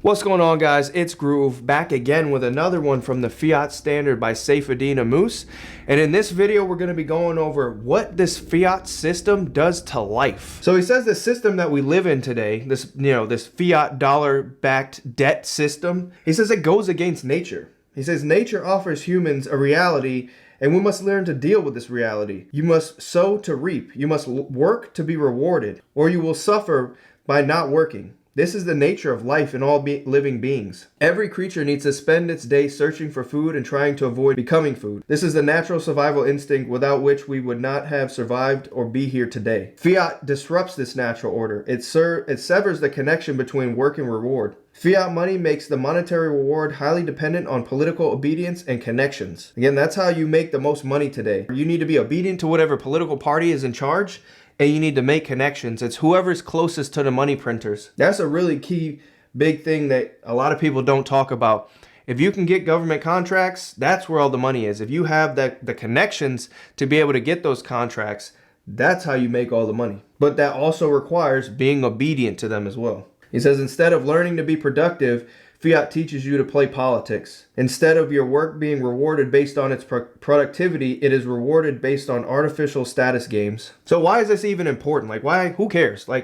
What's going on, guys? It's Groove back again with another one from the Fiat Standard by Saifedeanammous. And in this video, we're going to be going over what this Fiat system does to life. So he says the system that we live in today, this Fiat dollar-backed debt system, he says it goes against nature. He says nature offers humans a reality, and we must learn to deal with this reality. You must sow to reap. You must work to be rewarded, or you will suffer by not working. This is the nature of life in all living beings. Every creature needs to spend its day searching for food and trying to avoid becoming food. This is the natural survival instinct without which we would not have survived or be here today. Fiat disrupts this natural order. It severs the connection between work and reward. Fiat money makes the monetary reward highly dependent on political obedience and connections. Again, that's how you make the most money today. You need to be obedient to whatever political party is in charge, and you need to make connections. It's whoever's closest to the money printers. That's a really key big thing that a lot of people don't talk about. If you can get government contracts, that's where all the money is. If you have the connections to be able to get those contracts, that's how you make all the money. But that also requires being obedient to them as well. He says instead of learning to be productive, Fiat teaches you to play politics. Instead of your work being rewarded based on its productivity, it is rewarded based on artificial status games. So why is this even important? Who cares? Why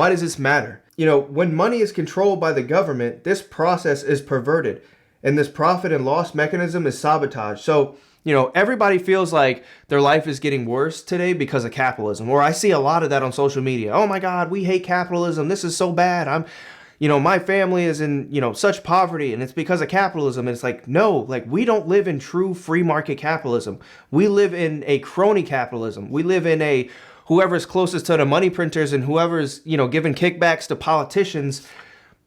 does this matter? When money is controlled by the government, this process is perverted, and this profit and loss mechanism is sabotaged. So, everybody feels like their life is getting worse today because of capitalism, or I see a lot of that on social media. Oh my God, we hate capitalism. This is so bad. My family is in, such poverty and it's because of capitalism. And it's like, no, we don't live in true free market capitalism. We live in a crony capitalism. We live in a whoever's closest to the money printers and whoever's, giving kickbacks to politicians.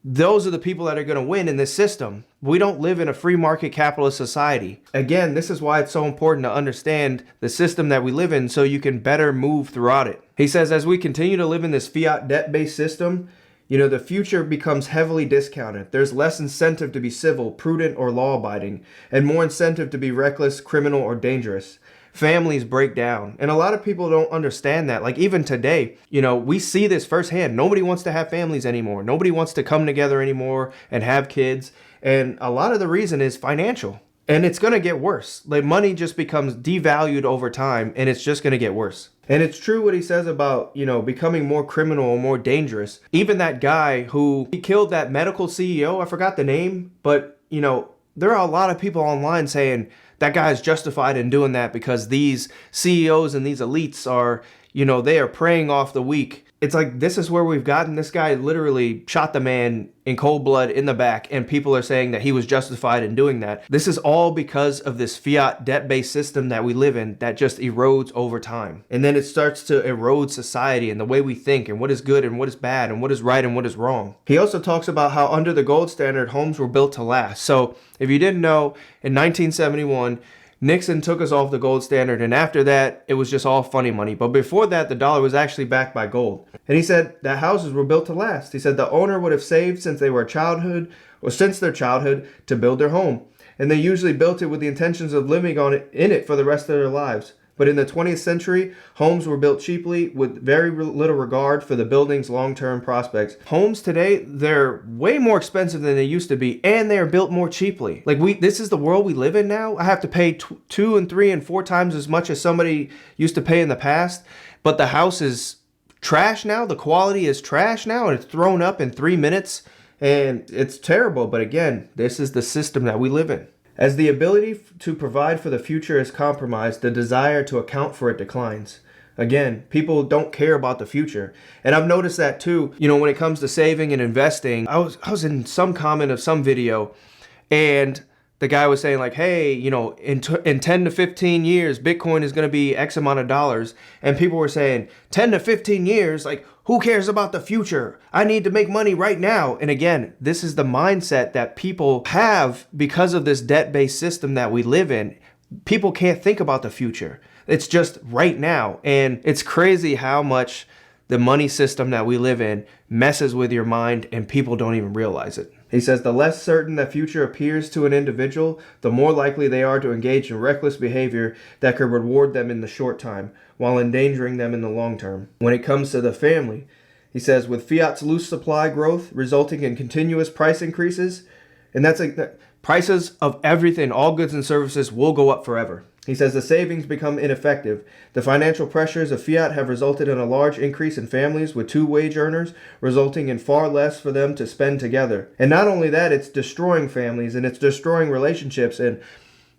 Those are the people that are going to win in this system. We don't live in a free market capitalist society. Again, this is why it's so important to understand the system that we live in so you can better move throughout it. He says, as we continue to live in this fiat debt-based system, the future becomes heavily discounted. There's less incentive to be civil, prudent, or law-abiding, and more incentive to be reckless, criminal, or dangerous. Families break down. And a lot of people don't understand that. Even today, we see this firsthand. Nobody wants to have families anymore. Nobody wants to come together anymore and have kids. And a lot of the reason is financial. And it's going to get worse. Money just becomes devalued over time, and it's just going to get worse. And it's true what he says about, becoming more criminal or more dangerous. Even that guy he killed that medical CEO, I forgot the name, but, there are a lot of people online saying that guy is justified in doing that because these CEOs and these elites are, they are preying off the weak. It's like, this is where we've gotten. This guy literally shot the man in cold blood in the back, and people are saying that he was justified in doing that. This is all because of this fiat debt-based system that we live in that just erodes over time. And then it starts to erode society and the way we think and what is good and what is bad and what is right and what is wrong. He also talks about how under the gold standard, homes were built to last. So if you didn't know, in 1971, Nixon took us off the gold standard, and after that, it was just all funny money. But before that, the dollar was actually backed by gold. And he said that houses were built to last. He said the owner would have saved since their childhood to build their home. And they usually built it with the intentions of living in it for the rest of their lives. But in the 20th century, homes were built cheaply with very little regard for the building's long-term prospects. Homes today, they're way more expensive than they used to be, and they are built more cheaply. This is the world we live in now. I have to pay 2 and 3 and 4 times as much as somebody used to pay in the past, but the house is trash now. The quality is trash now, and it's thrown up in 3 minutes, and it's terrible. But again, this is the system that we live in. As the ability to provide for the future is compromised, the desire to account for it declines. Again, people don't care about the future. And I've noticed that too, when it comes to saving and investing. I was in some comment of some video, and the guy was saying hey, in 10 to 15 years, Bitcoin is going to be X amount of dollars. And people were saying 10 to 15 years, who cares about the future? I need to make money right now. And again, this is the mindset that people have because of this debt-based system that we live in. People can't think about the future. It's just right now. And it's crazy how much the money system that we live in messes with your mind, and people don't even realize it. He says the less certain the future appears to an individual, the more likely they are to engage in reckless behavior that could reward them in the short time while endangering them in the long term. When it comes to the family, He says, with fiat's loose supply growth resulting in continuous price increases, and that's like prices of everything, all goods and services will go up forever. He says the savings become ineffective. The financial pressures of fiat have resulted in a large increase in families with 2 wage earners, resulting in far less for them to spend together. And not only that, it's destroying families and it's destroying relationships. And,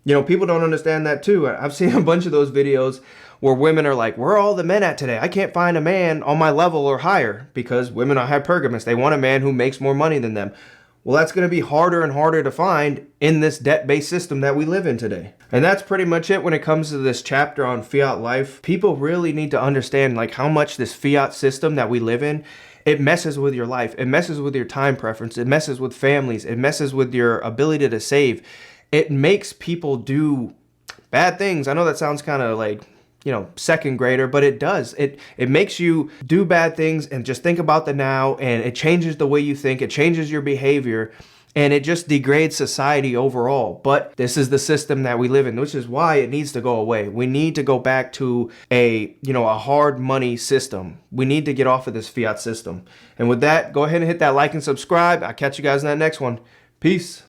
you know, people don't understand that too. I've seen a bunch of those videos where women are like, where are all the men at today? I can't find a man on my level or higher, because women are hypergamous. They want a man who makes more money than them. Well, that's going to be harder and harder to find in this debt-based system that we live in today. And that's pretty much it when it comes to this chapter on fiat life. People really need to understand like how much this fiat system that we live in, it messes with your life. It messes with your time preference. It messes with families. It messes with your ability to save. It makes people do bad things. I know that sounds kind of like, you know, second grader, but it does. It makes you do bad things and just think about the now, and it changes the way you think. It changes your behavior, and it just degrades society overall. But this is the system that we live in, which is why it needs to go away. We need to go back to a hard money system. We need to get off of this fiat system. And with that, go ahead and hit that like and subscribe. I'll catch you guys in that next one. Peace.